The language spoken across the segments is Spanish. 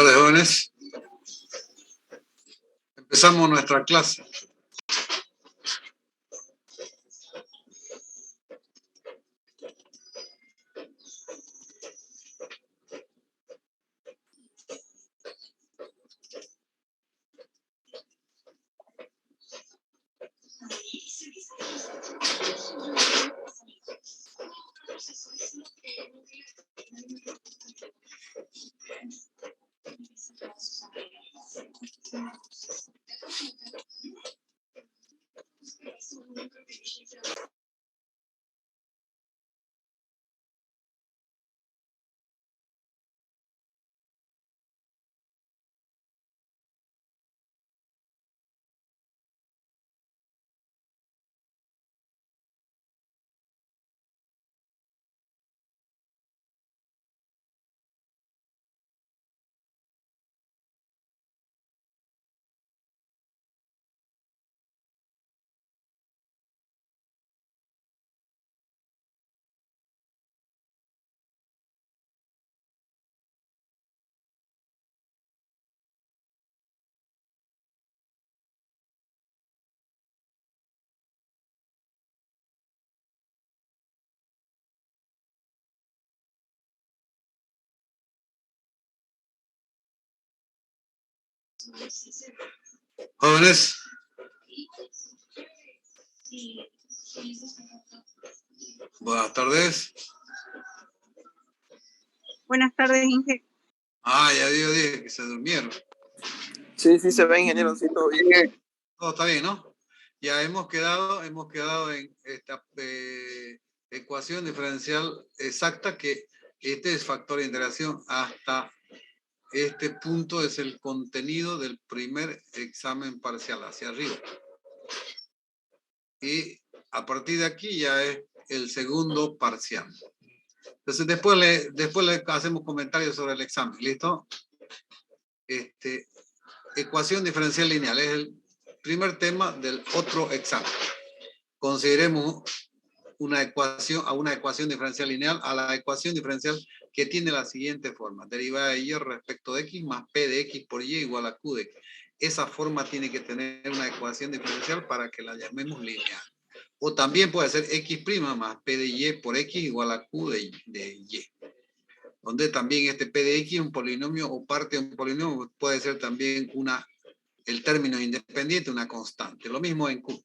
tardes, jóvenes. Empezamos nuestra clase. Jóvenes. Buenas tardes. Buenas tardes, Inge. Ya dije que se durmieron. Sí, se ve, ingeniero, sí, todo bien. Todo está bien, ¿no? Ya hemos quedado en esta ecuación diferencial exacta, que este es factor de integración. Hasta este punto es el contenido del primer examen parcial, hacia arriba. Y a partir de aquí ya es el segundo parcial. Entonces después le hacemos comentarios sobre el examen. ¿Listo? Ecuación diferencial lineal es el primer tema del otro examen. Consideremos una ecuación diferencial lineal, a la ecuación diferencial que tiene la siguiente forma: derivada de y respecto de x más p de x por y igual a q de x. Esa forma tiene que tener una ecuación diferencial para que la llamemos lineal. O también puede ser x' más p de y por x igual a q de y. Donde también este p de x, un polinomio o parte de un polinomio, puede ser también el término independiente, una constante. Lo mismo en q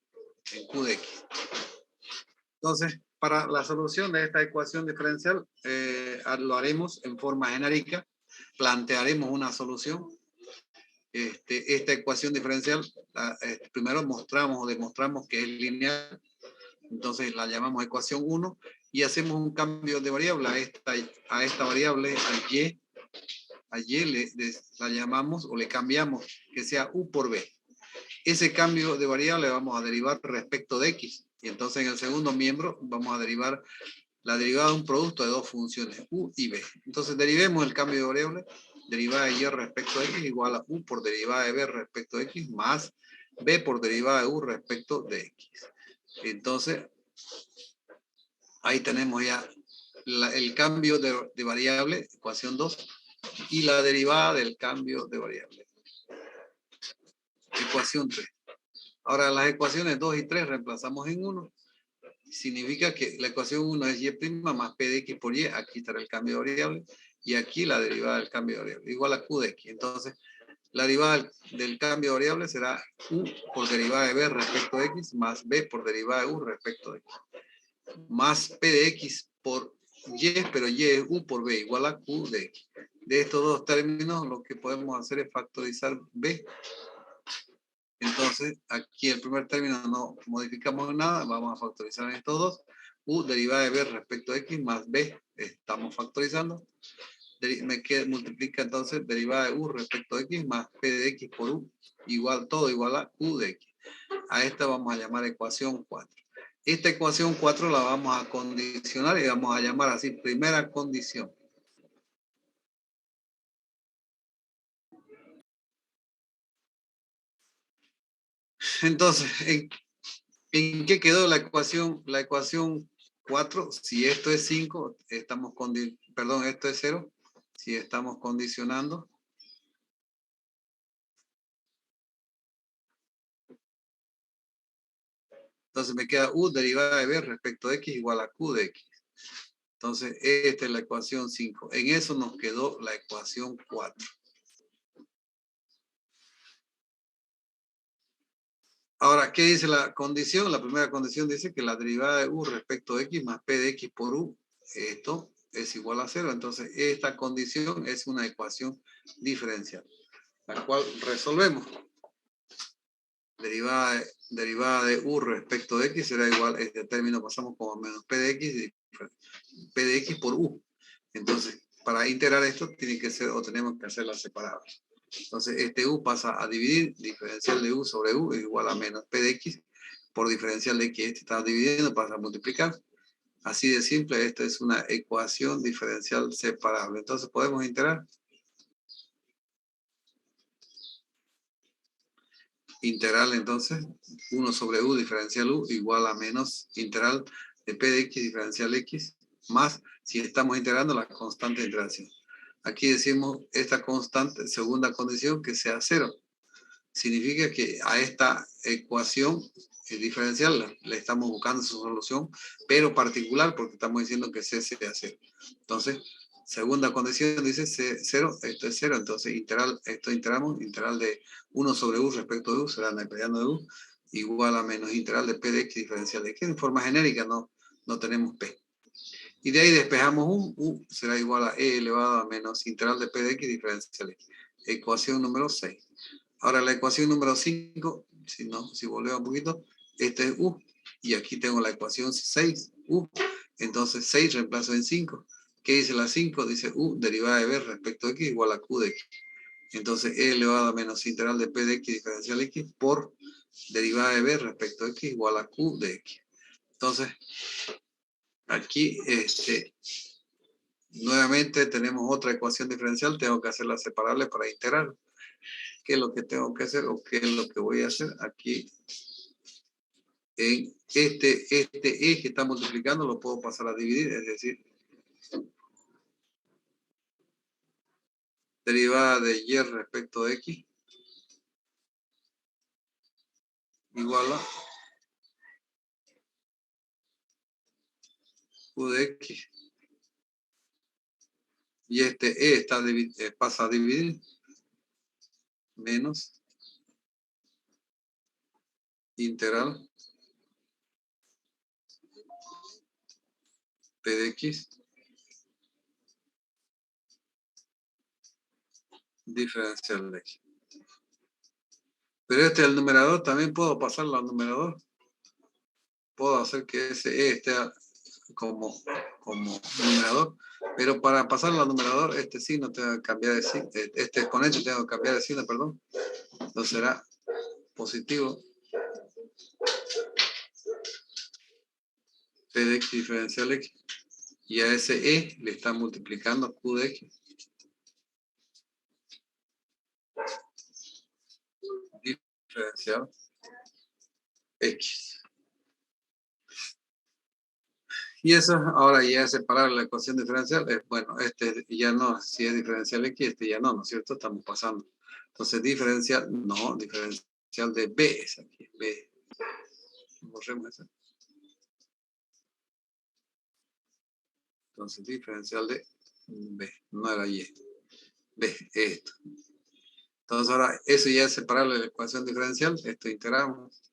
de x. Entonces, para la solución de esta ecuación diferencial, lo haremos en forma genérica. Plantearemos una solución. Esta ecuación diferencial, primero demostramos que es lineal. Entonces la llamamos ecuación 1 y hacemos un cambio de variable a esta variable, a y la llamamos o le cambiamos que sea u por b. Ese cambio de variable vamos a derivar respecto de x, y entonces en el segundo miembro vamos a derivar la derivada de un producto de dos funciones, u y b. Entonces derivemos el cambio de variable, derivada de y respecto de x igual a u por derivada de b respecto de x más b por derivada de u respecto de x. Entonces ahí tenemos ya el cambio de variable, ecuación 2, y la derivada del cambio de variable, ecuación 3. Ahora las ecuaciones 2 y 3 reemplazamos en 1. Significa que la ecuación 1 es y' más p de x por y. Aquí estará el cambio de variable. Y aquí la derivada del cambio de variable, igual a q de x. Entonces, la derivada del cambio de variable será u por derivada de b respecto de x más b por derivada de u respecto de x. Más p de x por y, pero y es u por b, igual a q de x. De estos dos términos, lo que podemos hacer es factorizar b. Entonces, aquí el primer término no modificamos nada, vamos a factorizar en estos dos. U derivada de b respecto a x más b, estamos factorizando. Multiplica entonces derivada de u respecto a x más p de x por u, todo igual a q de x. A esta vamos a llamar ecuación 4. Esta ecuación 4 la vamos a condicionar y vamos a llamar así, primera condición. Entonces, ¿en qué quedó la ecuación 4? Si esto es 5, esto es 0, si estamos condicionando, Entonces me queda U derivada de B respecto a X igual a Q de X. Entonces, esta es la ecuación 5. En eso nos quedó la ecuación 4. Ahora, ¿qué dice la condición? La primera condición dice que la derivada de U respecto a X más P de X por U, esto es igual a 0. Entonces, esta condición es una ecuación diferencial, la cual resolvemos. Derivada de U respecto de X será igual, este término pasamos como menos P de X por U. Entonces, para integrar esto, tiene que ser, o tenemos que hacerla separada. Entonces, este U pasa a dividir, diferencial de U sobre U es igual a menos P de X por diferencial de X. Este está dividiendo, pasa a multiplicar. Así de simple, esta es una ecuación diferencial separable. Entonces, podemos integrar. Integral, entonces, 1 sobre U diferencial U igual a menos integral de P de X diferencial X, más, si estamos integrando, la constante de integración. Aquí decimos esta constante, segunda condición, que sea 0. Significa que a esta ecuación diferencial le estamos buscando su solución, pero particular, porque estamos diciendo que C sea 0. Entonces, segunda condición dice 0, esto es 0, entonces integral, esto integramos, integral de 1 sobre U respecto de U, será neperiano de U, igual a menos integral de P de X diferencial de X. En forma genérica no tenemos P. Y de ahí despejamos U será igual a E elevado a menos integral de P de X diferencial de X. Ecuación número 6. Ahora la ecuación número 5, si volvemos un poquito, esta es U, y aquí tengo la ecuación 6, U. Entonces 6 reemplazo en 5. ¿Qué dice la 5? Dice U derivada de B respecto a X igual a Q de X. Entonces E elevado a menos integral de P de X diferencial X por derivada de B respecto a X igual a Q de X. Entonces, aquí nuevamente tenemos otra ecuación diferencial, tengo que hacerla separable para integrar. ¿Qué es lo que tengo que hacer o qué es lo que voy a hacer aquí? En este E que está multiplicando lo puedo pasar a dividir, es decir, derivada de Y respecto de X igual a Q de X. Y este E pasa a dividir menos integral P de X diferencial de X. Pero este es el numerador, también puedo pasarlo al numerador. Puedo hacer que ese E esté como numerador, pero para pasarlo al numerador, este signo tengo que cambiar de signo, este exponente tengo que cambiar de signo, perdón. Entonces será positivo P de X diferencial X, y a ese E le está multiplicando Q de X diferencial X. Y eso ahora ya es separar la ecuación diferencial. Bueno, este ya no, si es diferencial X, este ya no es cierto? Estamos pasando. Entonces diferencial, no, diferencial de B es aquí, B. Borremos eso. Entonces diferencial de B, no era Y. B, esto. Entonces ahora eso ya es separable de la ecuación diferencial. Esto integramos.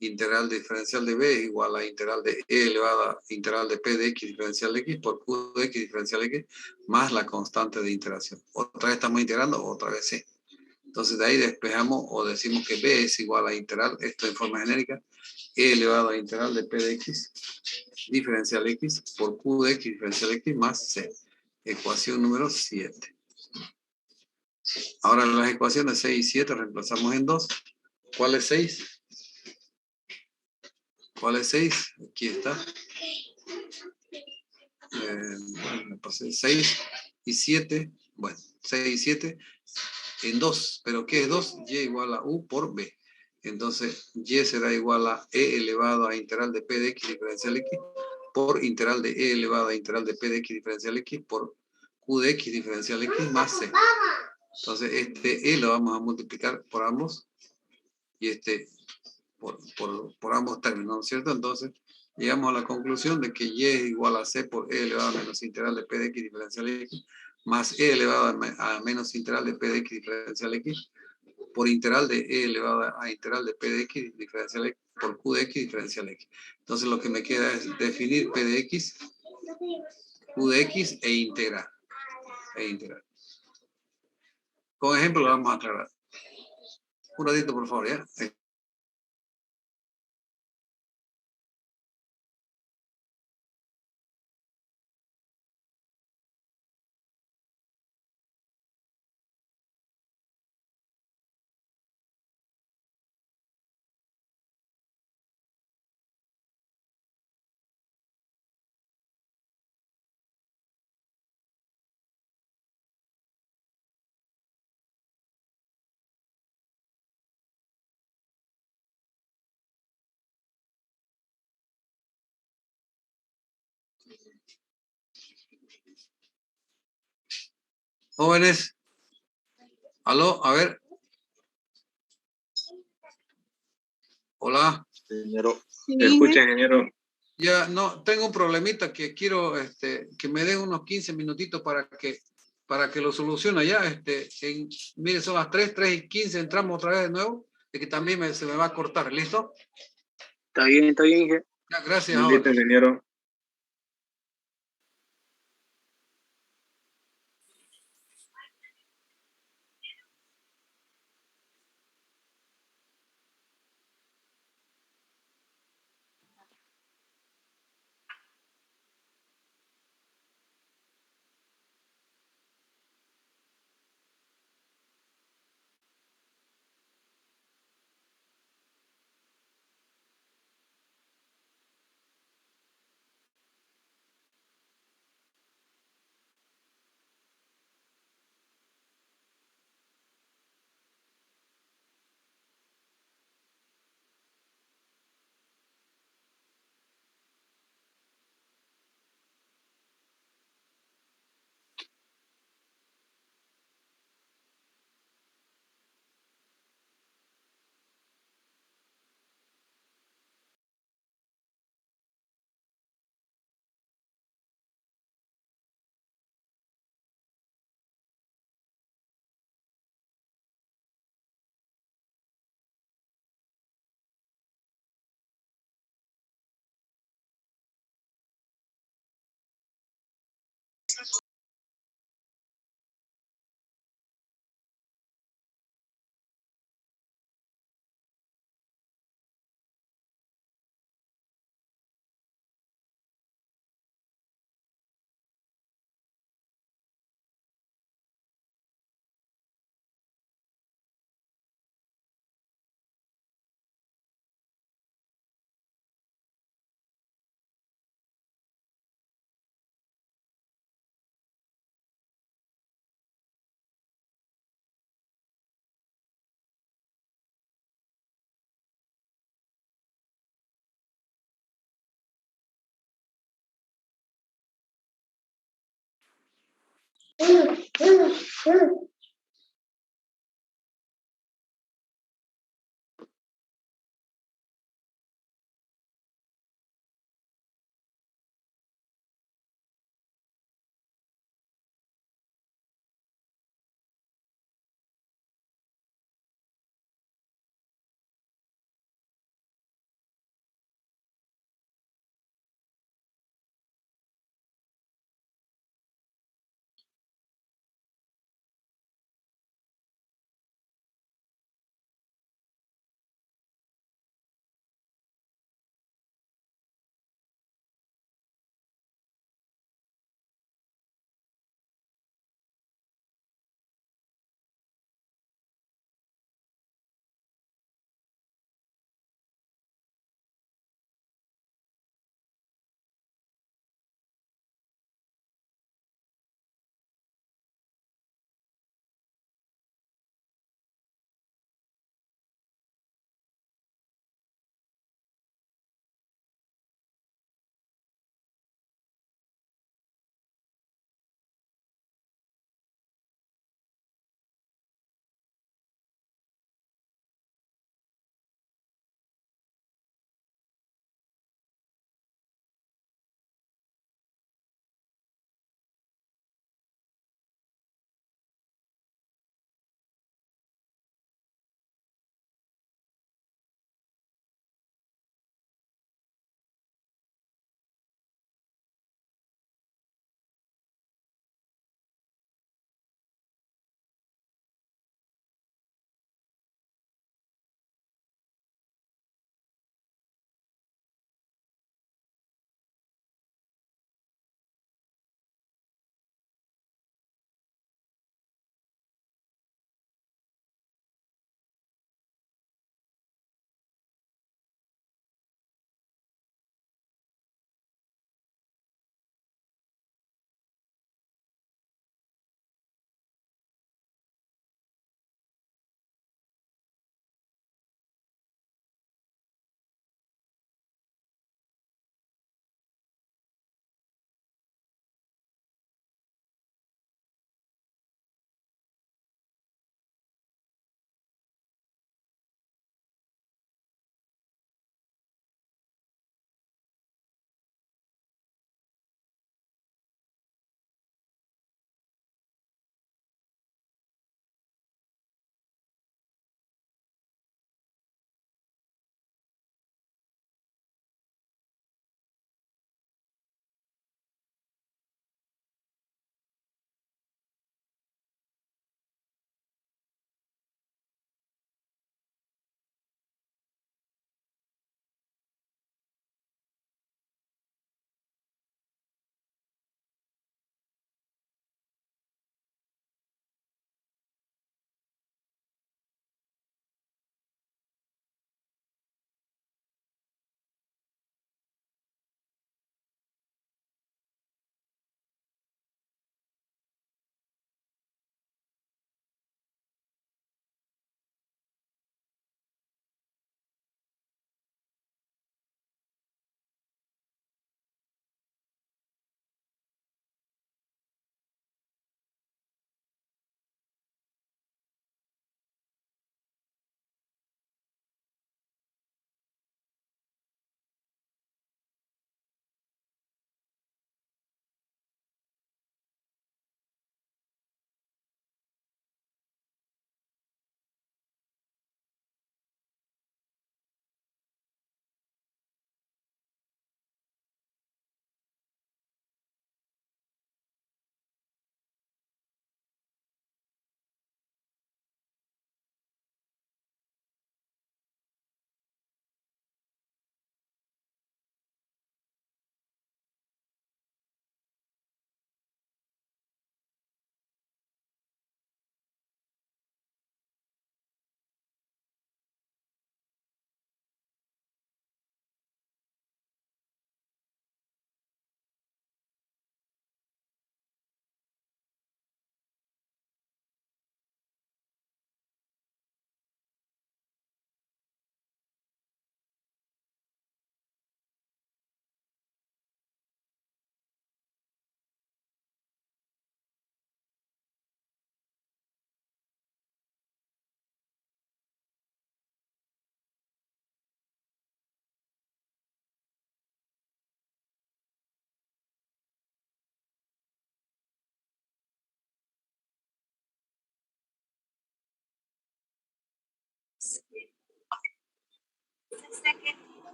Integral diferencial de B es igual a integral de E elevada a integral de P de X diferencial de X por Q de X diferencial de X más la constante de integración. Otra vez estamos integrando, otra vez C. Entonces de ahí despejamos o decimos que B es igual a integral, esto en forma genérica, E elevado a integral de P de X diferencial X por Q de X diferencial X más C. Ecuación número 7. Ahora las ecuaciones 6 y 7 reemplazamos en 2. ¿Cuál es 6? ¿Cuál es 6? Aquí está. Me pasé 6 y 7. Bueno, 6 y 7 en 2. ¿Pero qué es 2? Y igual a U por B. Entonces, Y será igual a E elevado a integral de P de X diferencial X por integral de E elevado a integral de P de X diferencial X por Q de X diferencial X más C. Entonces, este E lo vamos a multiplicar por ambos. Y este por ambos términos, ¿no es cierto? Entonces, llegamos a la conclusión de que y es igual a c por e elevado a menos integral de p de x diferencial x, más e elevado a menos integral de p de x diferencial x, por integral de e elevado a integral de p de x diferencial x, por q de x diferencial x. Entonces, lo que me queda es definir p de x, q de x e integrar. Con ejemplo lo vamos a aclarar. Un ratito, por favor, ¿ya? Jóvenes, aló, a ver. Hola. Ingeniero, Sí, ¿te escucha, ingeniero? Ya, no, tengo un problemita que quiero que me den unos 15 minutitos para que lo solucione ya. Mire, son las 3:15, entramos otra vez de nuevo, de que también se me va a cortar. ¿Listo? Está bien, Inge. Ya, gracias, Listo, ahora. ingeniero.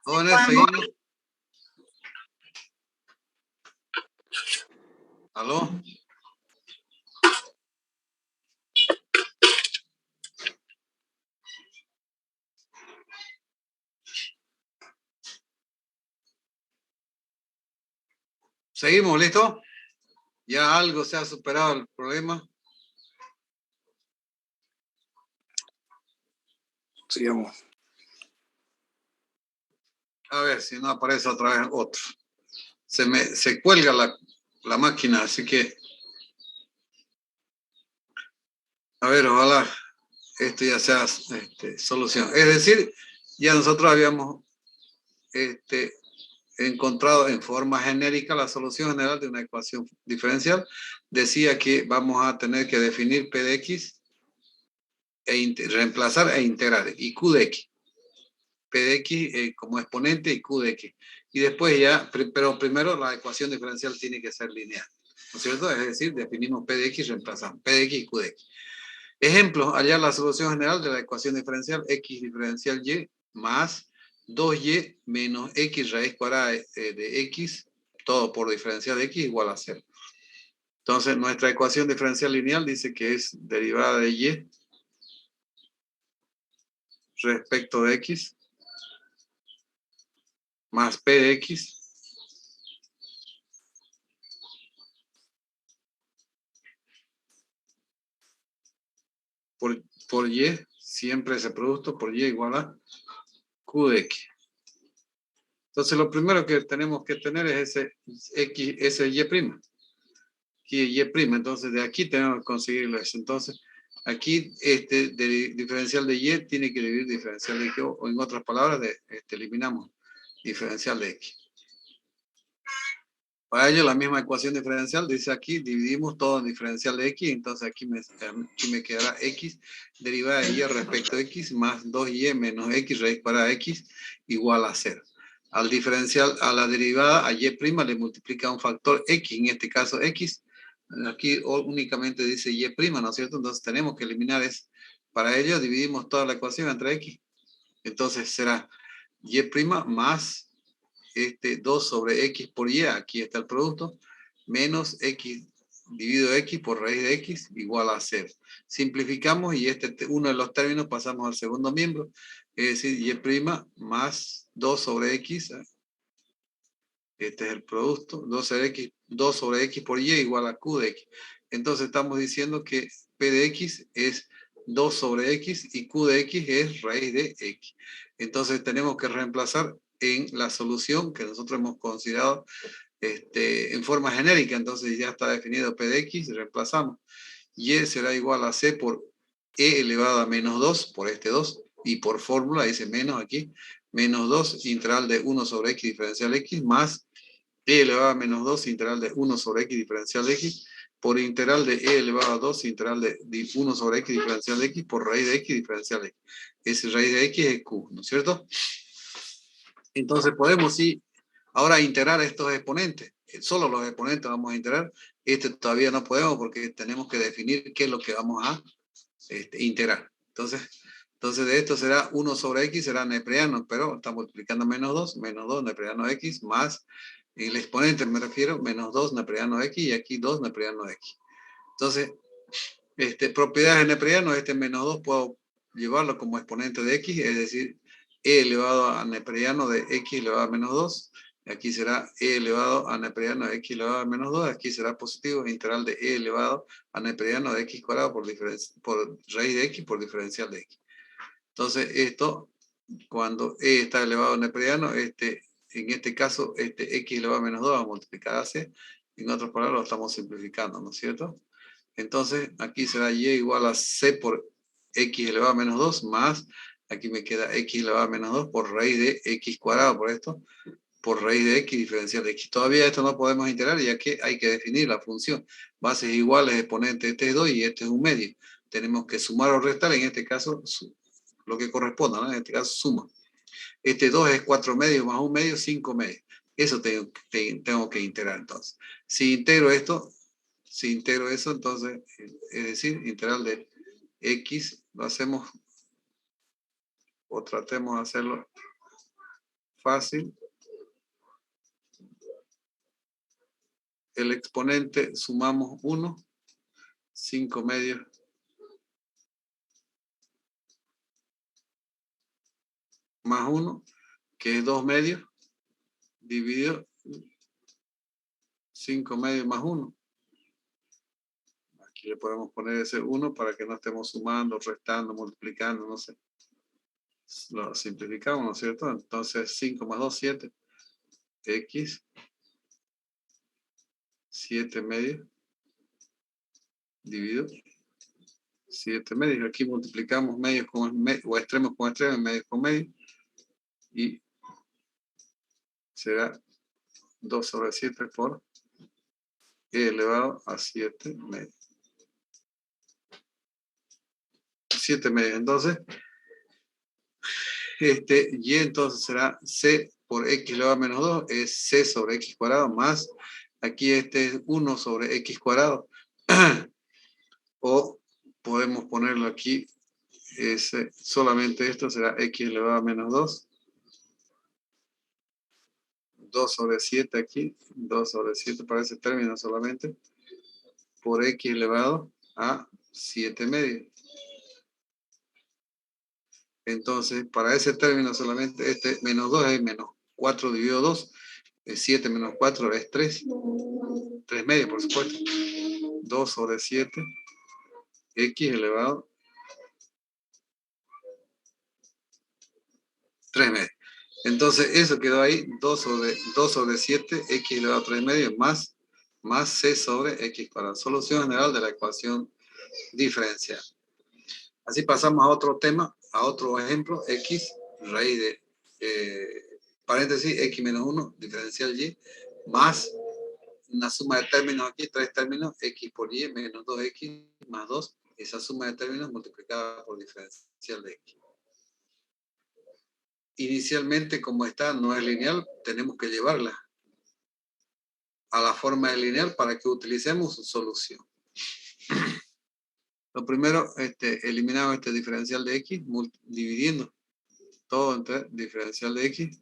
Jóvenes, seguimos. ¿Aló? ¿Seguimos, listo? ¿Ya algo se ha superado el problema? Sigamos. A ver si no aparece otra vez otro. Se cuelga la máquina, así que... A ver, ojalá esto ya sea solución. Es decir, ya nosotros habíamos encontrado en forma genérica la solución general de una ecuación diferencial. Decía que vamos a tener que definir P de X, reemplazar e integrar, y Q de X. P de X como exponente y Q de X. Y después ya, pero primero la ecuación diferencial tiene que ser lineal, ¿no es cierto? Es decir, definimos P de X, reemplazamos P de X y Q de X. Ejemplo, hallar la solución general de la ecuación diferencial X diferencial Y más 2Y menos X raíz cuadrada de X, todo por diferencial de X igual a 0. Entonces, nuestra ecuación diferencial lineal dice que es derivada de Y respecto de X más P de X por Y, siempre ese producto por Y igual a Q de X. Entonces, lo primero que tenemos que tener es ese X, ese Y'. Aquí Y', entonces de aquí tenemos que conseguirlo eso. Entonces, aquí diferencial de Y tiene que dividir diferencial de X, o en otras palabras, eliminamos diferencial de X. Para ello, la misma ecuación diferencial dice aquí, dividimos todo en diferencial de X, entonces aquí me quedará X derivada de Y respecto a X más 2Y menos X raíz cuadrada de X igual a 0. Al diferencial, a la derivada, a Y' le multiplica un factor X, en este caso X. Aquí únicamente dice Y', ¿no es cierto? Entonces tenemos que eliminar eso. Para ello dividimos toda la ecuación entre X. Entonces será Y' más 2 sobre X por Y, aquí está el producto, menos X dividido X por raíz de X igual a 0. Simplificamos y uno de los términos pasamos al segundo miembro, es decir, Y' más 2 sobre X, este es el producto, 2 sobre X por Y igual a Q de X. Entonces estamos diciendo que P de X es 2 sobre X y Q de X es raíz de X. Entonces tenemos que reemplazar en la solución que nosotros hemos considerado en forma genérica. Entonces ya está definido P de X, reemplazamos. Y será igual a C por E elevado a menos 2 por este 2. Y por fórmula dice menos aquí, menos 2 integral de 1 sobre X diferencial X más E elevado a menos 2 integral de 1 sobre X diferencial X por integral de E elevado a 2 integral de 1 sobre X diferencial X por raíz de X diferencial X. Ese raíz de X es Q, ¿no es cierto? Entonces podemos sí ahora integrar estos exponentes. Solo los exponentes vamos a integrar. Todavía no podemos porque tenemos que definir qué es lo que vamos a integrar. Entonces de esto será 1 sobre X, será neperiano, pero está multiplicando menos 2 neperiano X, más el exponente me refiero, menos 2 neperiano X, y aquí 2 neperiano X. Entonces, propiedades de neperiano, menos 2 puedo llevarlo como exponente de X, es decir, E elevado a neperiano de X elevado a menos 2, aquí será E elevado a neperiano de X elevado a menos 2, aquí será positivo integral de E elevado a neperiano de X cuadrado por raíz de X por diferencial de X. Entonces, esto, cuando E está elevado a neperiano, en este caso, X elevado a menos 2 va a multiplicar a C. En otras palabras, lo estamos simplificando, ¿no es cierto? Entonces, aquí será Y igual a C por X elevado a menos 2 más, aquí me queda X elevado a menos 2 por raíz de X cuadrado, por esto, por raíz de X diferencial de X. Todavía esto no podemos integrar, ya que hay que definir la función. Bases iguales, exponente, este es 2 y este es un medio. Tenemos que sumar o restar, en este caso, lo que corresponda, ¿no? En este caso, suma. 2 es 4 medios más 1 medio, 5 medios. Eso tengo que integrar entonces. Si integro esto, Si integro eso, entonces, es decir, integral de x, lo hacemos o tratemos de hacerlo fácil. El exponente sumamos 1, 5 medios más 1, que es 2 medios, dividido 5 medios más 1. Aquí le podemos poner ese 1 para que no estemos sumando, restando, multiplicando, no sé. Lo simplificamos, ¿no es cierto? Entonces 5 más 2, 7. X, 7 medios, dividido 7 medios. Aquí multiplicamos medios con o extremos con extremos, medios con medios. Y será 2 sobre 7 por e elevado a 7 medios. 7 medios. Entonces, y entonces será c por x elevado a menos 2, es c sobre x cuadrado más, aquí es 1 sobre x cuadrado. O podemos ponerlo aquí, solamente esto será x elevado a menos 2. 2 sobre 7 aquí, 2 sobre 7 para ese término solamente, por x elevado a 7 medios. Entonces, para ese término solamente, menos 2 es menos 4 dividido 2, es 7 menos 4 es 3. 3 medios, por supuesto. 2 sobre 7, x elevado 3 medios. Entonces, eso quedó ahí, 2 sobre 7, x elevado a 3 medios, más c sobre x cuadrado. Solución general de la ecuación diferencial. Así pasamos a otro tema, a otro ejemplo, x, raíz de, paréntesis, x menos 1, diferencial y, más una suma de términos aquí, 3 términos, x por y menos 2x más 2, esa suma de términos multiplicada por diferencial de x. Inicialmente, como está, no es lineal, tenemos que llevarla a la forma de lineal para que utilicemos su solución. Lo primero, eliminamos este diferencial de x, dividiendo todo entre diferencial de x.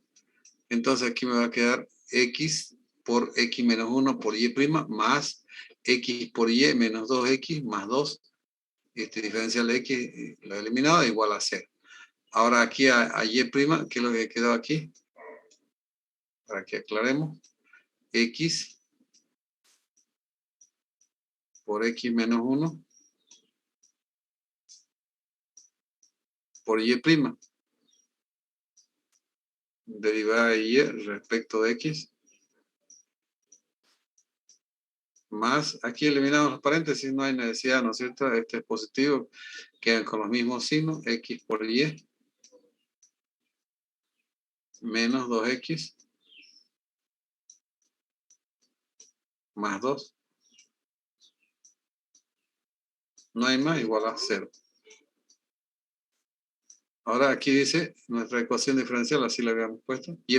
Entonces aquí me va a quedar x por x menos 1 por y' más x por y menos 2x más 2. Diferencial de x lo he eliminado, igual a 0. Ahora aquí a y', ¿qué es lo que quedó aquí? Para que aclaremos. X por x menos 1 por y'. Derivada de y respecto de x. Más, aquí eliminamos los paréntesis, no hay necesidad, ¿no es cierto? Este es positivo, quedan con los mismos signos, x por y menos 2x más 2. No hay más, igual a 0. Ahora aquí dice nuestra ecuación diferencial, así la habíamos puesto, y'.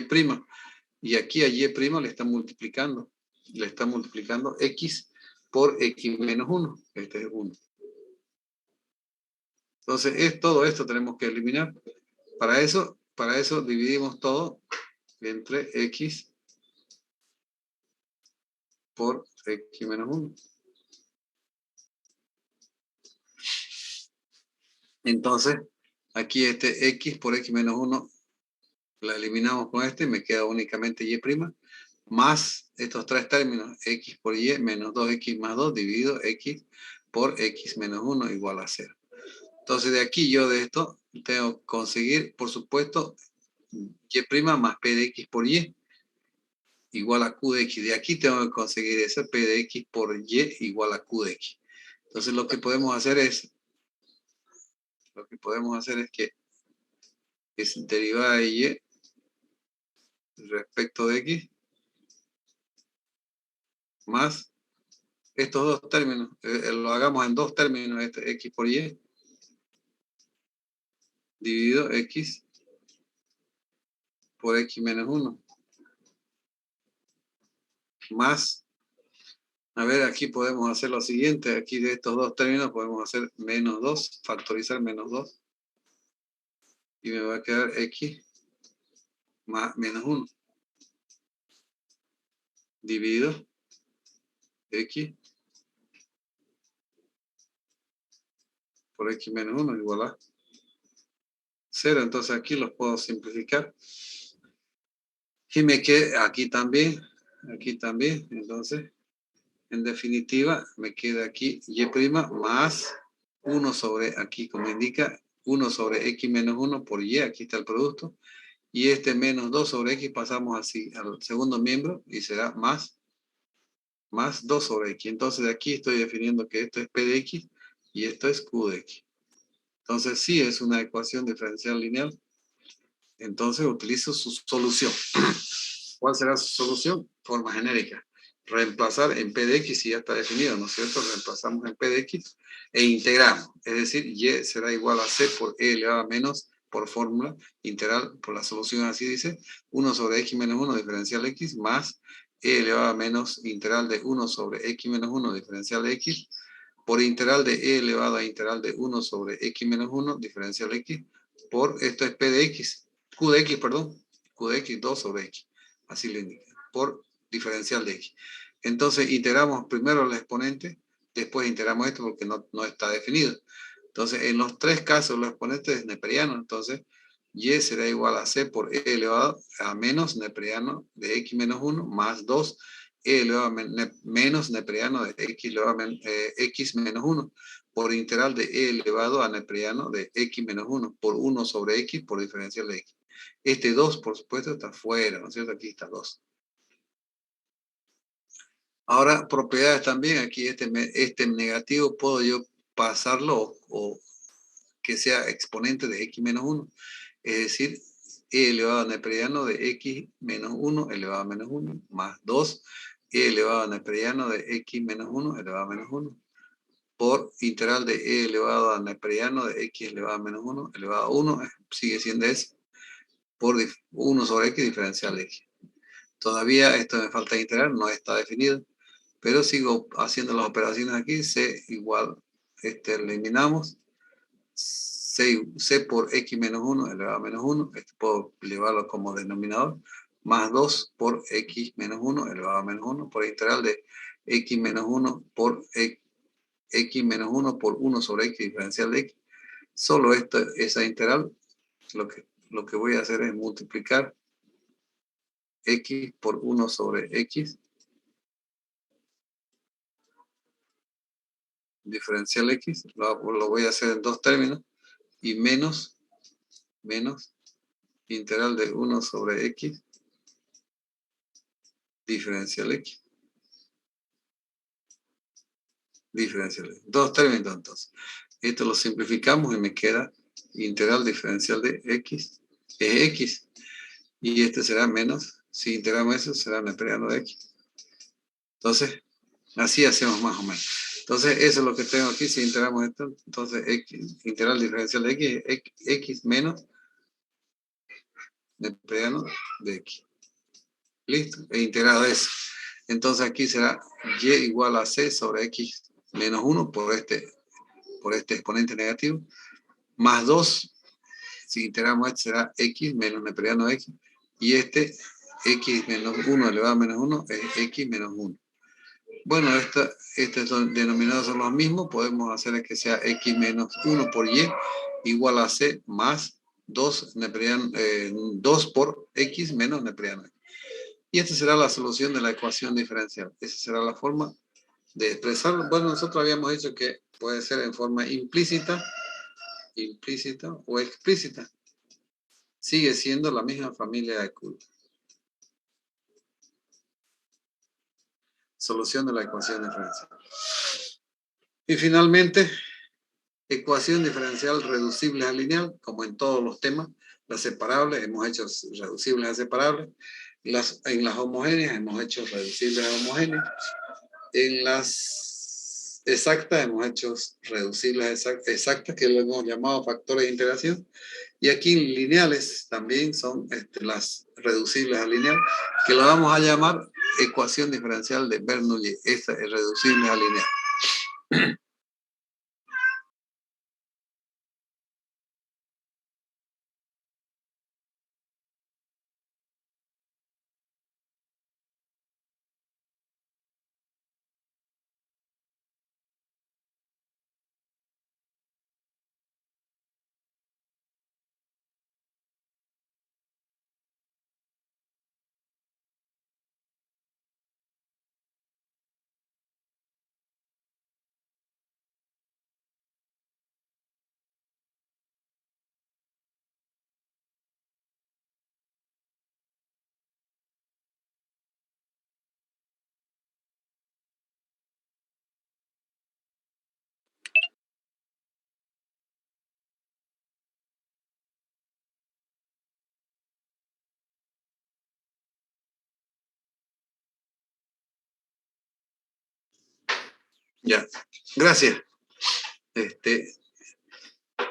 Y aquí a y' le está multiplicando x por x menos 1. Este es 1. Entonces, todo esto tenemos que eliminar. Para eso dividimos todo entre x por x menos 1. Entonces, aquí x por x menos 1 la eliminamos con me queda únicamente y', más estos tres términos, x por y menos 2x más 2 dividido x por x menos 1 igual a 0. Entonces, de aquí yo de esto tengo que conseguir, por supuesto, y' más p de x por y igual a q de x. De aquí tengo que conseguir ese p de x por y igual a q de x. Entonces, lo que podemos hacer es que es derivada de y respecto de x más estos dos términos, lo hagamos en dos términos, x por y dividido x por x menos 1 más A ver, aquí podemos hacer lo siguiente. Aquí de estos dos términos podemos hacer menos 2, factorizar menos 2. Y me va a quedar x más menos 1. Dividido x por x menos 1 igual a 0. Entonces aquí los puedo simplificar. Y me queda aquí también. Entonces, en definitiva, me queda aquí y' más 1 sobre, aquí como indica, 1 sobre x menos 1 por y, aquí está el producto. Y este menos 2 sobre x pasamos así al segundo miembro y será más 2 sobre x. Entonces de aquí estoy definiendo que esto es p de x y esto es q de x. Entonces sí es una ecuación diferencial lineal. Entonces utilizo su solución. ¿Cuál será su solución? Forma genérica. Reemplazar en p de x si ya está definido, ¿no es cierto? Reemplazamos en p de x e integramos. Es decir, y será igual a c por e elevado a menos, por fórmula integral, por la solución así dice, 1 sobre x menos 1 diferencial x más e elevado a menos integral de 1 sobre x menos 1 diferencial x por integral de e elevado a integral de 1 sobre x menos 1 diferencial x por, esto es p de x, q de x, perdón, q de x 2 sobre x. Así lo indica, por diferencial de x. Entonces, integramos primero el exponente, después integramos esto porque no está definido. Entonces, en los tres casos, los exponentes es neperiano, entonces, y será igual a c por e elevado a menos neperiano de x menos 1 más 2 e elevado a menos neperiano de x elevado a x menos 1 por integral de e elevado a neperiano de x menos 1 por 1 sobre x por diferencial de x. Este 2, por supuesto, está fuera, ¿no es cierto? Aquí está 2. Ahora, propiedades también. Aquí este negativo puedo yo pasarlo o que sea exponente de x menos 1. Es decir, e elevado a neperiano de x menos 1 elevado a menos 1 más 2 e elevado a neperiano de x menos 1 elevado a menos 1 por integral de e elevado a neperiano de x elevado a menos 1 elevado a 1 sigue siendo eso por 1 sobre x diferencial de x. Todavía esto me falta integrar, no está definido, pero sigo haciendo las operaciones aquí. C igual, eliminamos c por x menos 1 elevado a menos 1, puedo llevarlo como denominador, más 2 por x menos 1 elevado a menos 1 por integral de x menos 1 por x menos 1 por 1 sobre x diferencial de x. Solo esa integral, lo que voy a hacer es multiplicar x por 1 sobre x diferencial x, lo voy a hacer en dos términos, y menos integral de 1 sobre x diferencial x. Dos términos entonces. Esto lo simplificamos y me queda integral diferencial de x es x. Y este será menos, si integramos eso, será neperiano de x. Entonces, así hacemos más o menos. Entonces, eso es lo que tengo aquí. Si integramos esto, entonces x, integral diferencial de x menos neperiano de x. Listo, e integrado eso. Entonces aquí será y igual a c sobre x menos 1 por este exponente negativo, más 2, si integramos esto será x menos neperiano de x, y este x menos 1 elevado a menos 1 es x menos 1. Bueno, estos denominados son los mismos, podemos hacer que sea x menos 1 por y igual a c más 2 por x menos neperiano. Y esta será la solución de la ecuación diferencial. Esa será la forma de expresarlo. Bueno, nosotros habíamos dicho que puede ser en forma implícita o explícita. Sigue siendo la misma familia de Coulomb. Solución de la ecuación diferencial. Y finalmente, ecuación diferencial reducible a lineal, como en todos los temas. Las separables, hemos hecho reducibles a separables. En las homogéneas, hemos hecho reducibles a homogéneas. En las exactas, hemos hecho reducibles a exactas, que lo hemos llamado factores de integración. Y aquí lineales también son las reducibles a lineal, que lo vamos a llamar ecuación diferencial de Bernoulli. Esta es reducible a lineal. Ya, gracias.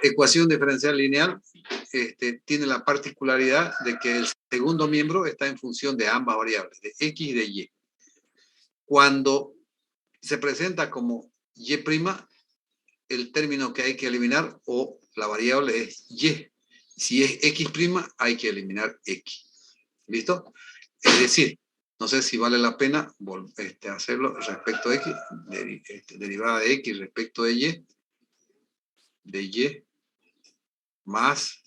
Ecuación diferencial lineal tiene la particularidad de que el segundo miembro está en función de ambas variables, de X y de Y. Cuando se presenta como Y', el término que hay que eliminar o la variable es Y. Si es X', hay que eliminar X. ¿Listo? Es decir, no sé si vale la pena hacerlo respecto a X, derivada de X respecto de Y más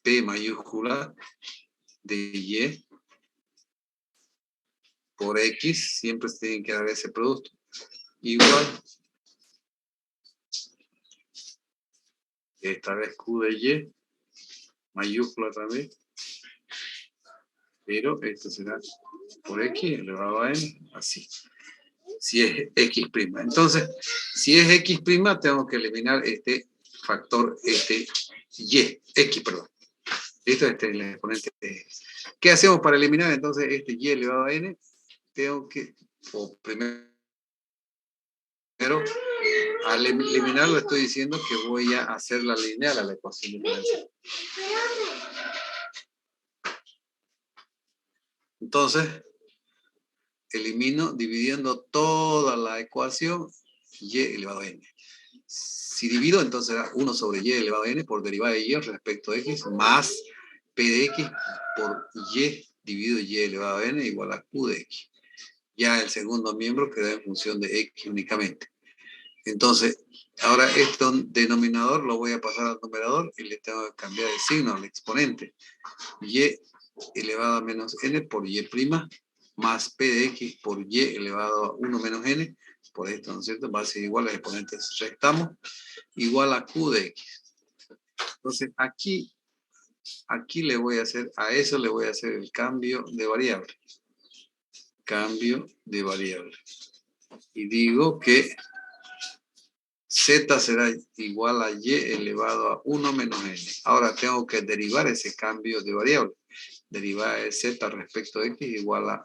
P mayúscula de Y por X, siempre se tiene que dar ese producto, igual, esta vez Q de Y, mayúscula también, pero esto será por X elevado a N, así, si es X'. Entonces, si es X', tengo que eliminar este factor, Y, X, perdón. Esto es el exponente. ¿Qué hacemos para eliminar entonces este Y elevado a N? Tengo que, primero, al eliminarlo estoy diciendo que voy a hacer la lineal a la ecuación diferencial. Entonces, elimino dividiendo toda la ecuación Y elevado a N. Si divido, entonces será 1 sobre Y elevado a N por derivada de Y respecto a X más P de X por Y dividido Y elevado a N igual a Q de X. Ya el segundo miembro queda en función de X únicamente. Entonces, ahora este denominador lo voy a pasar al numerador y le tengo que cambiar el signo al exponente. Y elevado a menos N por Y' más P de X por Y elevado a 1 menos N, por esto, ¿no es cierto? Va a ser igual a exponentes restamos, igual a Q de X. Entonces, aquí le voy a hacer, a eso le voy a hacer el cambio de variable. Cambio de variable. Y digo que Z será igual a Y elevado a 1 menos N. Ahora tengo que derivar ese cambio de variable. Derivada de Z respecto a X igual a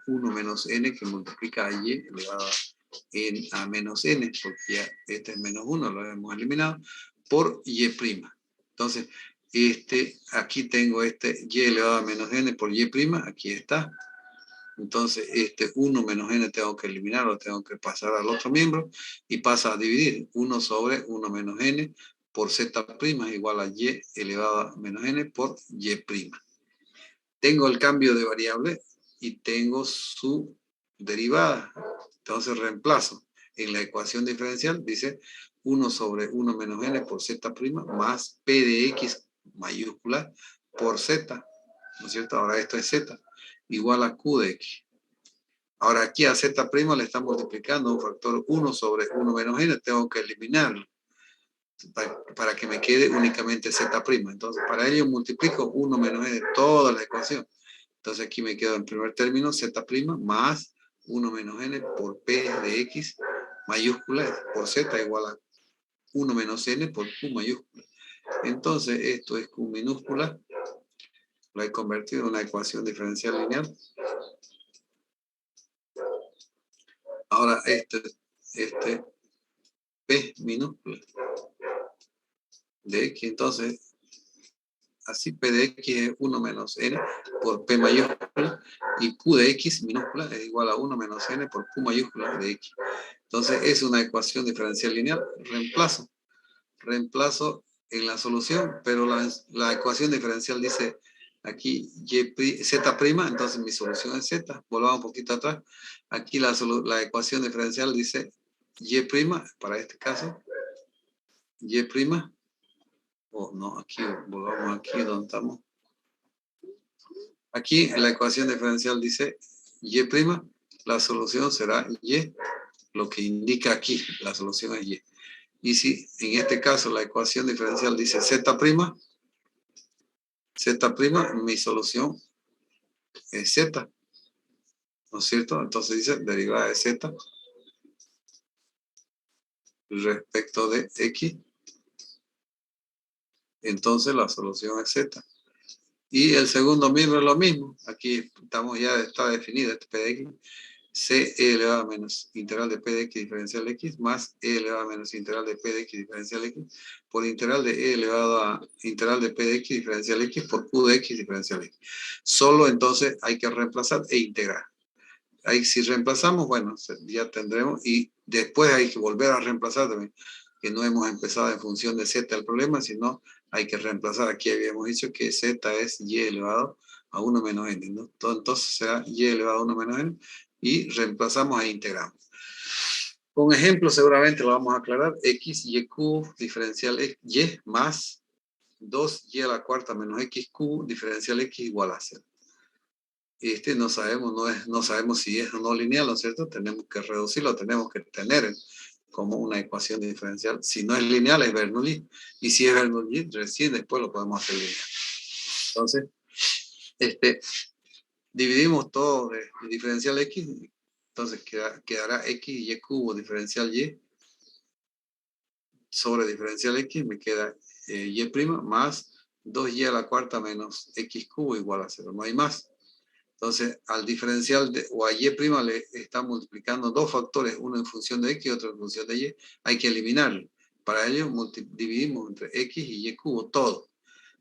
1 menos N que multiplica a Y elevado a menos N, porque ya este es menos 1, lo hemos eliminado, por Y'. Entonces, aquí tengo Y elevado a menos N por Y', aquí está. Entonces, 1 menos N tengo que eliminarlo, tengo que pasar al otro miembro y pasa a dividir 1 sobre 1 menos N por Z' igual a Y elevado a menos N por Y'. Tengo el cambio de variable y tengo su derivada. Entonces reemplazo. En la ecuación diferencial dice 1 sobre 1 menos N por Z' más P de X mayúscula por Z. ¿No es cierto? Ahora esto es Z igual a Q de X. Ahora aquí a Z' le estamos multiplicando un factor 1 sobre 1 menos N. Tengo que eliminarlo para que me quede únicamente Z'. Entonces para ello multiplico 1 menos N toda la ecuación. Entonces aquí me quedo en primer término Z' más 1 menos N por P de X mayúscula por Z igual a 1 menos N por Q mayúscula. Entonces esto es Q minúscula. Lo he convertido en una ecuación diferencial lineal. Ahora P minúscula de X. Entonces así P de X es 1 menos N por P mayúscula, y Q de X minúscula es igual a 1 menos N por Q mayúscula de X. Entonces es una ecuación diferencial lineal. Reemplazo en la solución, pero la ecuación diferencial dice aquí Z', entonces mi solución es Z. Volvamos un poquito atrás. Aquí la ecuación diferencial dice Y', para este caso, Y', o no, aquí, volvamos aquí donde estamos. Aquí la ecuación diferencial dice Y', la solución será Y, lo que indica aquí, la solución es Y. Y si en este caso la ecuación diferencial dice Z', mi solución es Z, ¿no es cierto? Entonces dice derivada de Z respecto de X, entonces la solución es Z. Y el segundo miembro es lo mismo, aquí está definido este P de X, C elevado a menos integral de P de X diferencial X más E elevado a menos integral de P de X diferencial X por integral de E elevado a integral de P de X diferencial X por Q de X diferencial X. Solo entonces hay que reemplazar e integrar. Ahí si reemplazamos, bueno, ya tendremos, y después hay que volver a reemplazar también, que no hemos empezado en función de Z el problema, sino hay que reemplazar. Aquí habíamos dicho que Z es Y elevado a 1 menos N, ¿no? Entonces será Y elevado a 1 menos N, y reemplazamos e integramos. Con ejemplo seguramente lo vamos a aclarar. X, Y cubo, diferencial Y más 2Y a la cuarta menos X cubo, diferencial X igual a 0. No sabemos si es o no lineal, ¿no es cierto? Tenemos que reducirlo, tenemos que tener como una ecuación diferencial. Si no es lineal, es Bernoulli. Y si es Bernoulli, recién después lo podemos hacer lineal. Entonces, dividimos todo de diferencial X. Entonces quedará X y Y cubo diferencial Y sobre diferencial X. Me queda Y' más 2Y a la cuarta menos X cubo igual a 0. No hay más. Entonces, al diferencial o a Y' le está multiplicando dos factores, uno en función de X y otro en función de Y. Hay que eliminarlo. Para ello, dividimos entre X y Y cubo todo.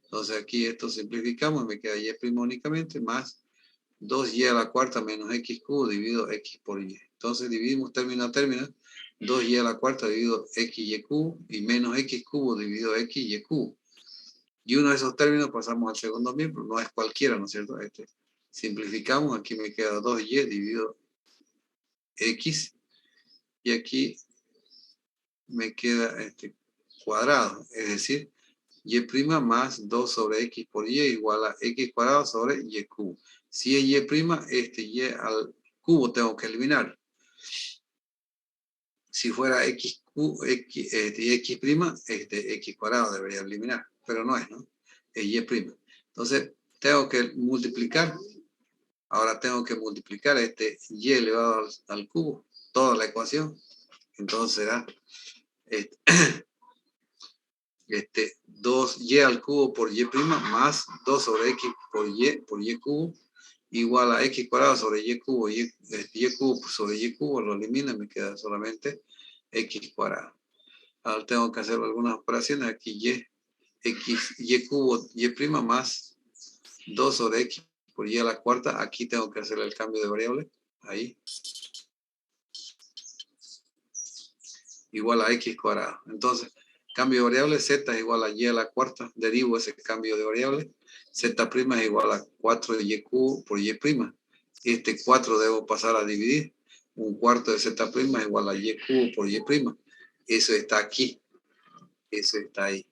Entonces, aquí esto simplificamos, me queda Y' únicamente, más 2Y a la cuarta menos X cubo dividido X por Y. Entonces, dividimos término a término, 2Y a la cuarta dividido X y cubo, y menos X cubo dividido X y cubo. Y uno de esos términos pasamos al segundo miembro, no es cualquiera, ¿no es cierto? Simplificamos, aquí me queda 2Y dividido X, y aquí me queda cuadrado, es decir, Y' más 2 sobre X por Y igual a X cuadrado sobre Y cubo. Si es Y', Y al cubo tengo que eliminar. Si fuera X X cuadrado debería eliminar, pero no es, ¿no? Es Y'. Entonces, tengo que multiplicar. Ahora tengo que multiplicar Y elevado al cubo, toda la ecuación. Entonces será 2Y al cubo por Y' más 2 sobre X por Y cubo igual a X cuadrado sobre Y cubo. Y cubo sobre Y cubo lo elimino y me queda solamente X cuadrado. Ahora tengo que hacer algunas operaciones. Aquí Y cubo Y' más 2 sobre X por Y a la cuarta. Aquí tengo que hacer el cambio de variable. Ahí. Igual a X cuadrado. Entonces, cambio de variable, Z es igual a Y a la cuarta. Derivo ese cambio de variable. Z' es igual a 4Y cubo por Y'. 4 debo pasar a dividir. Un cuarto de Z' es igual a Y cubo por Y'. Eso está aquí. Eso está ahí.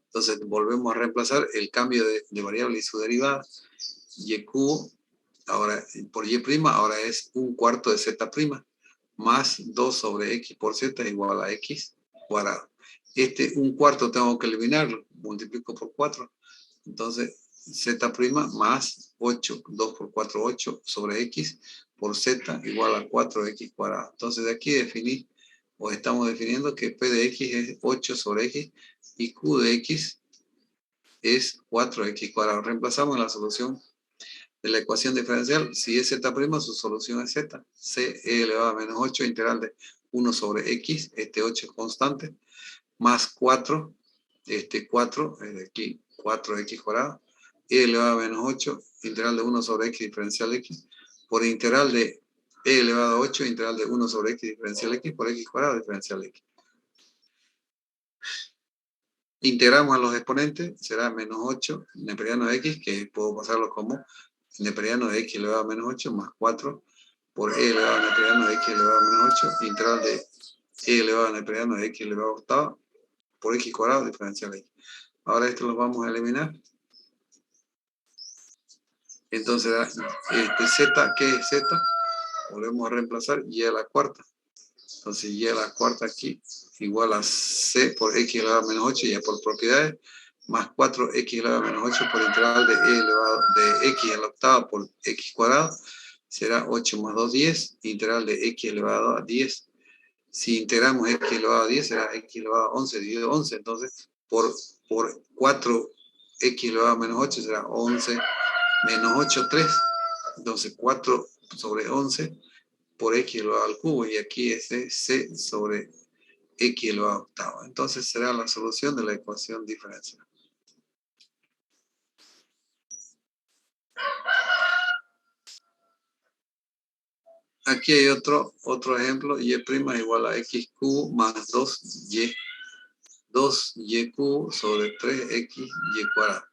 Entonces, volvemos a reemplazar el cambio de variable y su derivada. Y cubo, ahora por Y', ahora es un cuarto de Z', más 2 sobre X por Z es igual a X cuadrado. Un cuarto tengo que eliminarlo, multiplico por 4. Entonces, Z' más 8, 2 por 4, 8 sobre X por Z igual a 4X cuadrado. Entonces, de aquí definí, o estamos definiendo que P de X es 8 sobre X y Q de X es 4X cuadrado. Reemplazamos la solución de la ecuación diferencial. Si es Z', su solución es Z. C elevado a menos 8, integral de 1 sobre X, 8 es constante, más 4, 4 es de aquí, 4x cuadrado, e elevado a menos 8, integral de 1 sobre x diferencial x, por integral de e elevado a 8, integral de 1 sobre x diferencial x, por x cuadrado diferencial x. Integramos a los exponentes, será menos 8 neperiano de x, que puedo pasarlo como neperiano de x elevado a menos 8, más 4 por e elevado a neperiano de x elevado a menos 8, integral de e elevado a neperiano de x elevado a octava, por x cuadrado diferencial x. Ahora esto lo vamos a eliminar. Entonces, z, ¿qué es z? Volvemos a reemplazar y a la cuarta. Entonces, y a la cuarta aquí igual a c por x elevado a menos 8, ya por propiedades, más 4x elevado a menos 8 por integral de e elevado de x a la octava por x cuadrado, será 8 más 2, 10, integral de x elevado a 10. Si integramos x elevado a 10, será x elevado a 11 dividido 11, entonces por 4x elevado a menos 8 será 11 menos 8, 3. Entonces 4 sobre 11 por x elevado al cubo, y aquí es c sobre x elevado a octava. Entonces será la solución de la ecuación diferencial. Aquí hay otro ejemplo, y' es igual a x cubo más 2y cubo sobre 3xy cuadrado.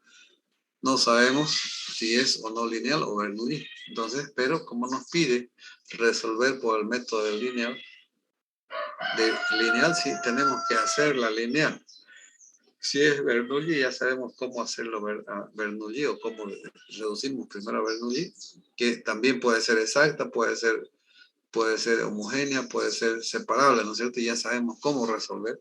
No sabemos si es o no lineal o Bernoulli. Entonces, pero como nos pide resolver por el método del lineal, sí tenemos que hacer la lineal. Si es Bernoulli, ya sabemos cómo hacerlo Bernoulli, o cómo reducimos primero a Bernoulli, que también puede ser exacta, puede ser homogénea, puede ser separable, ¿no es cierto? Y ya sabemos cómo resolver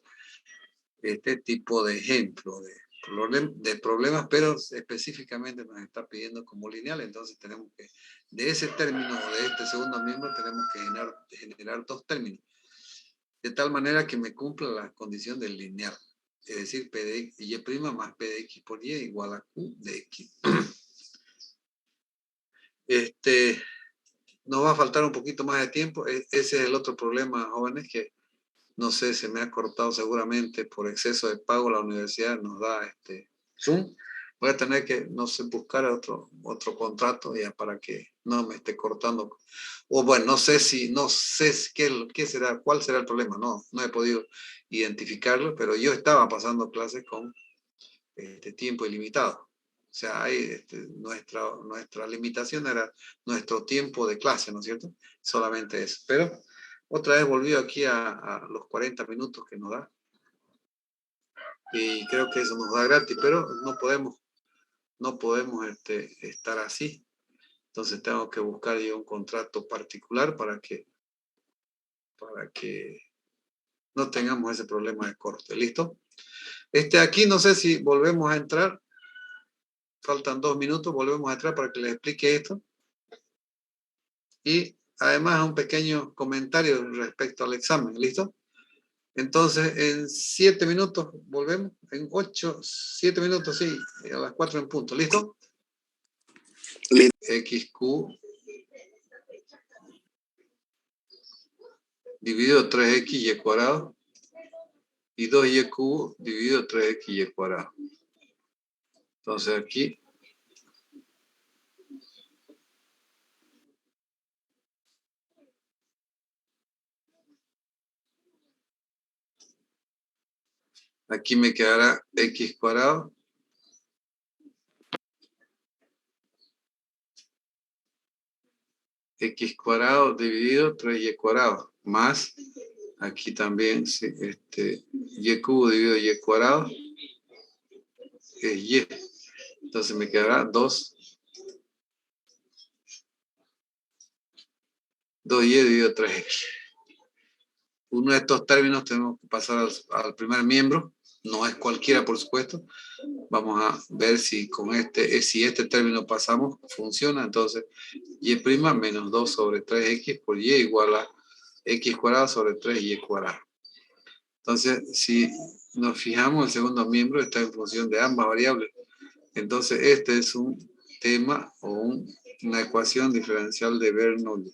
este tipo de ejemplo de problemas, pero específicamente nos está pidiendo como lineal. Entonces tenemos que, de ese término o de este segundo miembro, tenemos que generar dos términos, de tal manera que me cumpla la condición del lineal, es decir, p de y' más p de x por y igual a q de x. Nos va a faltar un poquito más de tiempo. Ese es el otro problema, jóvenes, que no sé, se me ha cortado seguramente por exceso de pago. La universidad nos da Zoom. Voy a tener que, no sé, buscar otro contrato ya para que no me esté cortando. O bueno, no sé qué será, cuál será el problema. No he podido identificarlo, pero yo estaba pasando clases con tiempo ilimitado. O sea, nuestra limitación era nuestro tiempo de clase, ¿no es cierto? Solamente eso. Pero otra vez volvió aquí a los 40 minutos que nos da. Y creo que eso nos da gratis, pero no podemos estar así. Entonces tengo que buscar yo un contrato particular para que no tengamos ese problema de corte. ¿Listo? Aquí no sé si volvemos a entrar. Faltan 2 minutos, volvemos a entrar para que les explique esto. Y además un pequeño comentario respecto al examen. ¿Listo? Entonces, en 7 minutos volvemos. En 7 minutos, sí, a las 4 en punto. ¿Listo? XQ dividido 3xy cuadrado y 2y cubo dividido 3xy cuadrado. Entonces aquí me quedará x cuadrado dividido 3y cuadrado más, aquí también y cubo dividido y cuadrado es y. Entonces me quedará 2y dividido 3x. Uno de estos términos tenemos que pasar al primer miembro. No es cualquiera, por supuesto. Vamos a ver si con si este término pasamos, funciona. Entonces, y' menos 2 sobre 3x por y igual a x cuadrado sobre 3y cuadrado. Entonces, si nos fijamos, el segundo miembro está en función de ambas variables. Entonces, este es un tema o una ecuación diferencial de Bernoulli.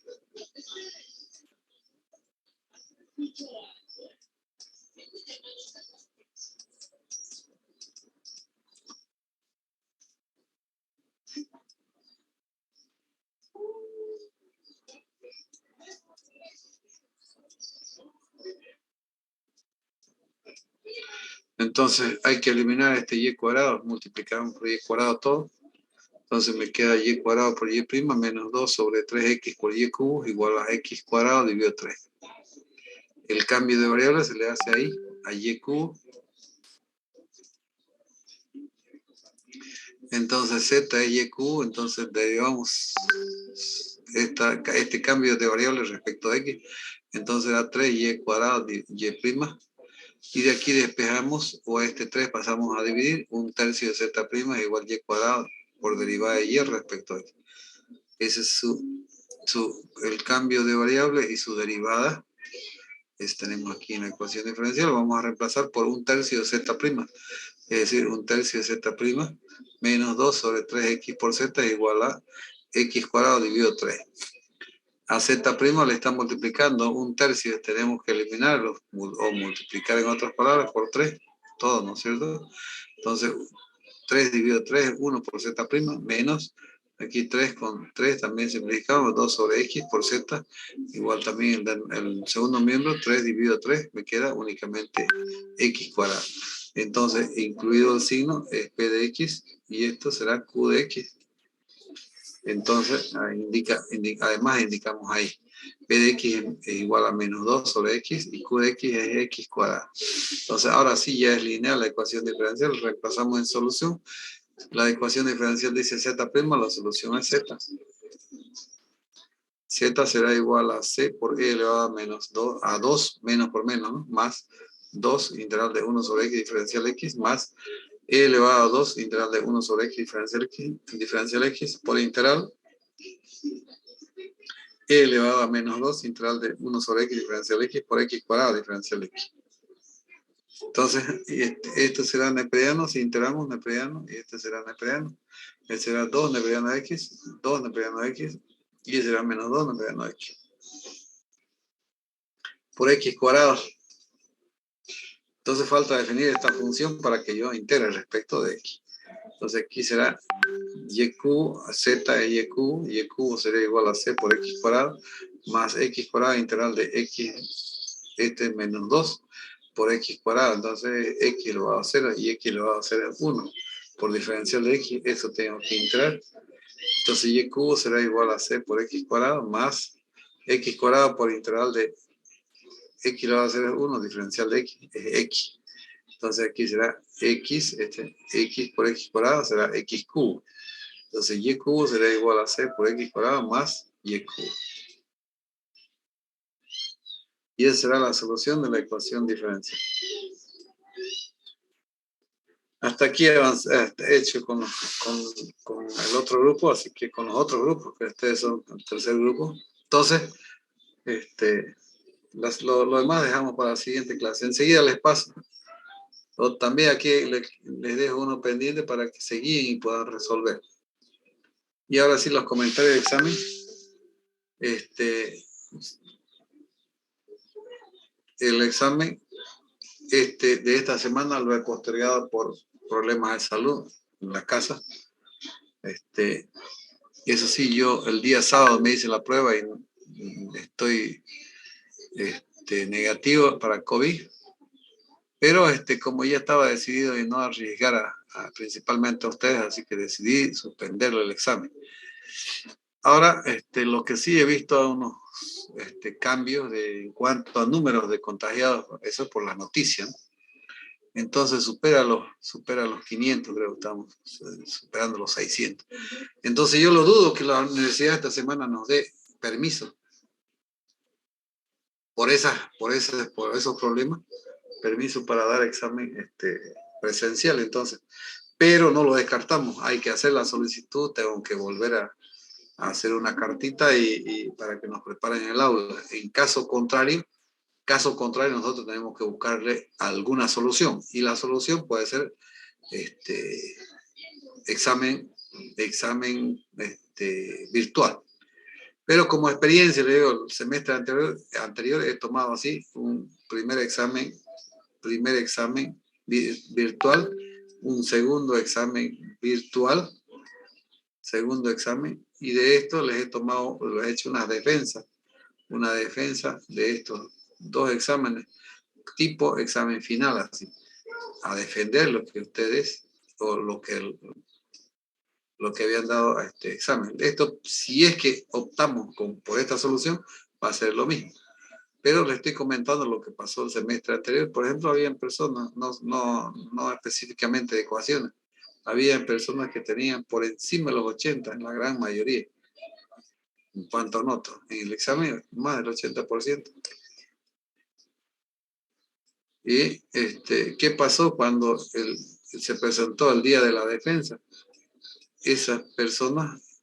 Entonces hay que eliminar este y cuadrado, multiplicamos por y cuadrado todo. Entonces me queda y cuadrado por y prima menos 2 sobre 3x por y cubo igual a x cuadrado dividido 3. El cambio de variable se le hace ahí, a y cubo. Entonces z es y cubo, entonces derivamos este cambio de variable respecto a x. Entonces da 3y cuadrado y prima. Y de aquí despejamos, o a este 3 pasamos a dividir, 1/3 de z' es igual a y cuadrado por derivada de y respecto a x. Ese es el cambio de variable y su derivada. Tenemos aquí en la ecuación diferencial, vamos a reemplazar por 1/3 de z', es decir, 1/3 de z' menos 2 sobre 3x por z es igual a x cuadrado dividido 3. A z' le está multiplicando 1/3, tenemos que eliminarlo o multiplicar en otras palabras por 3, todo, ¿no es cierto? Entonces 3 dividido 3 es 1 por z' menos, aquí 3 con 3 también simplificamos, 2 sobre x por z, igual también el segundo miembro, 3 dividido 3, me queda únicamente x cuadrado. Entonces, incluido el signo, es p de x, y esto será q de x. Entonces, además indicamos ahí, p de x es igual a menos 2 sobre x, y q de x es x cuadrado. Entonces, ahora sí ya es lineal la ecuación diferencial, reemplazamos en solución. La ecuación diferencial dice z', la solución es z. Z será igual a c por e elevado a menos 2, a 2 menos por menos, ¿no? Más 2 integral de 1 sobre x diferencial x, más e elevado a 2 integral de 1 sobre x diferencial x por integral e elevado a menos 2 integral de 1 sobre x diferencial x por x cuadrado diferencial x. Entonces, esto será neperiano, si integramos neperiano, y este será neperiano. Este será 2 neperiano x, 2 neperiano x, y este será menos 2 neperiano x. Por x cuadrado. Entonces falta definir esta función para que yo integre respecto de x. Entonces aquí será y cubo, z es y cubo sería igual a c por x cuadrado, más x cuadrado integral de x, menos 2 por x cuadrado. Entonces x elevado a 0 y x elevado a 0 es 1. Por diferencial de x, eso tengo que integrar. Entonces y cubo será igual a c por x cuadrado, más x cuadrado por integral de x elevado a 0 es 1, diferencial de x es x. Entonces aquí será x, x por x cuadrado será x cubo. Entonces y cubo será igual a c por x cuadrado más y cubo. Y esa será la solución de la ecuación diferencial. Hasta aquí he hecho con el otro grupo, así que con los otros grupos, que ustedes son el tercer grupo. Entonces, lo demás dejamos para la siguiente clase. Enseguida les paso. O también aquí les dejo uno pendiente para que se guíen y puedan resolver. Y ahora sí, los comentarios de examen. El examen de esta semana lo he postergado por problemas de salud en la casa. Eso sí, yo el día sábado me hice la prueba y estoy negativo para COVID. Pero como ya estaba decidido y no arriesgar principalmente a ustedes, así que decidí suspenderle el examen. Ahora, lo que sí he visto unos cambios en cuanto a números de contagiados, eso es por las noticias, ¿no? Entonces supera los 500, creo que estamos superando los 600. Entonces yo lo dudo que la universidad esta semana nos dé permiso por esos problemas, permiso para dar examen presencial, entonces. Pero no lo descartamos, hay que hacer la solicitud, tengo que volver a hacer una cartita y para que nos preparen el aula. En caso contrario, nosotros tenemos que buscarle alguna solución, y la solución puede ser examen virtual. Pero como experiencia, le digo, el semestre anterior he tomado así un primer examen virtual, un segundo examen virtual, y de esto les he hecho una defensa de estos dos exámenes, tipo examen final, así. a defender lo que ustedes, o lo que habían dado a este examen. Esto, si es que optamos por esta solución, va a ser lo mismo. Pero le estoy comentando lo que pasó el semestre anterior. Por ejemplo, habían personas, no específicamente de ecuaciones, habían personas que tenían por encima de los 80, en la gran mayoría. En cuanto a notas, en el examen, más del 80%. ¿Y qué pasó cuando se presentó el día de la defensa? Esas personas,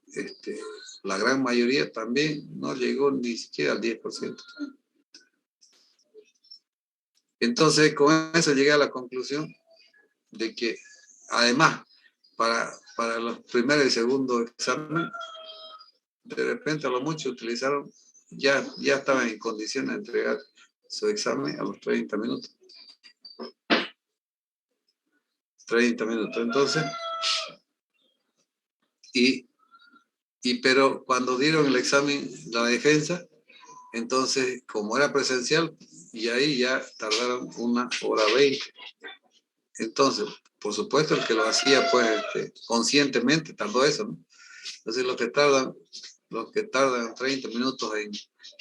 la gran mayoría también no llegó ni siquiera al 10%. Entonces, con eso llegué a la conclusión de que, además, para los primeros y segundos exámenes, de repente a lo mucho utilizaron, ya estaban en condiciones de entregar su examen a los 30 minutos. 30 minutos. Entonces, pero cuando dieron el examen, la defensa, entonces, como era presencial, y ahí ya tardaron 1 hora 20. Entonces, por supuesto, el que lo hacía, pues, conscientemente, tardó eso, ¿no? Entonces, los que tardan 30 minutos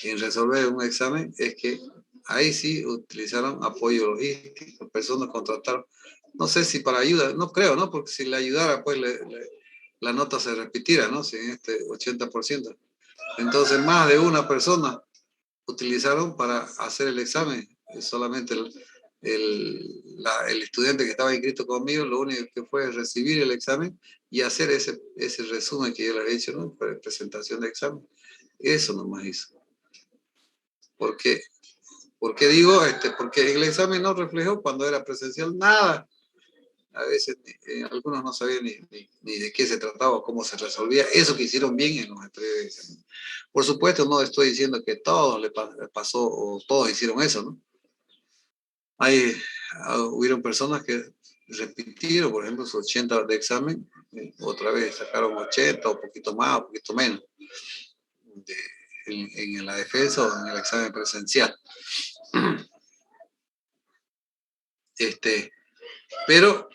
en resolver un examen, es que ahí sí utilizaron apoyo logístico, personas contrataron, no sé si para ayuda, no creo, ¿no? Porque si le ayudara, pues la nota se repitiera, ¿no? Si en este 80%. Entonces, más de una persona utilizaron para hacer el examen. Solamente el estudiante que estaba inscrito conmigo, lo único que fue recibir el examen y hacer ese resumen que yo le había hecho, ¿no? Presentación de examen. Eso nomás hizo. ¿Por qué? Porque digo, porque el examen no reflejó cuando era presencial nada. A veces algunos no sabían ni de qué se trataba, cómo se resolvía. Eso que hicieron bien en los anteriores exámenes. Por supuesto, no estoy diciendo que todos le pasó o todos hicieron eso, ¿no? Hubieron personas que repitieron, por ejemplo, sus 80 de examen, otra vez sacaron 80, o un poquito más, o poquito menos, en la defensa o en el examen presencial. Pero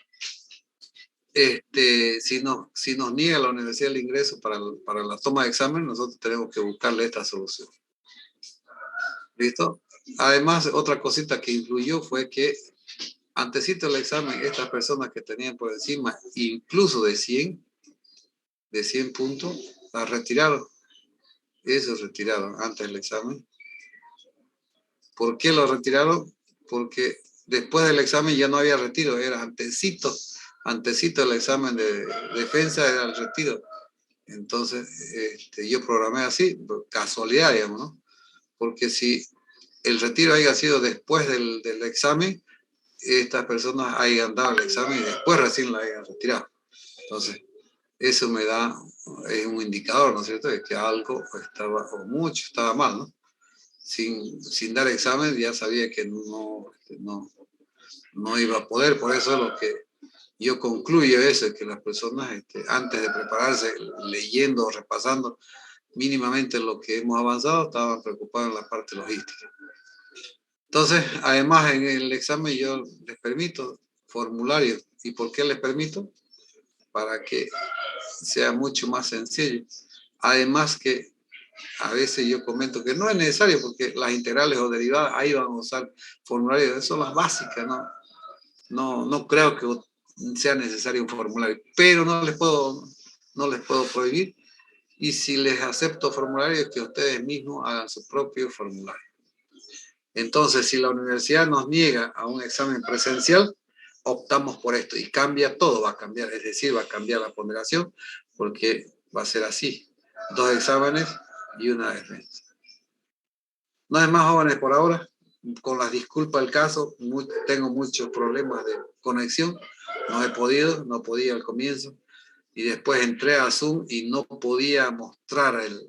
si nos niega la universidad el ingreso para la toma de examen, nosotros tenemos que buscarle esta solución. ¿Listo? Además, otra cosita que influyó fue que antesito del examen, estas personas que tenían por encima incluso de 100 puntos, las retiraron. Eso retiraron antes del examen. ¿Por qué lo retiraron? Porque después del examen ya no había retiro, era antesito del examen de defensa, era el retiro. Entonces, yo programé así, casualidad, digamos, ¿no? Porque si el retiro haya sido después del examen, estas personas hayan dado el examen y después recién la hayan retirado. Entonces, eso es un indicador, ¿no es cierto?, de que algo estaba, o mucho estaba mal, ¿no? Sin dar examen ya sabía que no iba a poder. Por eso lo que yo concluyo es que las personas, antes de prepararse, leyendo o repasando mínimamente lo que hemos avanzado, estaban preocupados en la parte logística. Entonces, además, en el examen yo les permito formularios. ¿Y por qué les permito? Para que sea mucho más sencillo. Además que a veces yo comento que no es necesario, porque las integrales o derivadas, ahí van a usar formularios. Esas son las básicas, ¿no? No creo que sea necesario un formulario, pero no les puedo prohibir. Y si les acepto formularios, que ustedes mismos hagan su propio formulario. Entonces, si la universidad nos niega a un examen presencial, optamos por esto y cambia todo, va a cambiar, es decir, va a cambiar la ponderación, porque va a ser así, 2 exámenes y una defensa. No es más, jóvenes, por ahora, con las disculpas del caso, tengo muchos problemas de conexión, no podía al comienzo, y después entré a Zoom y no podía mostrar el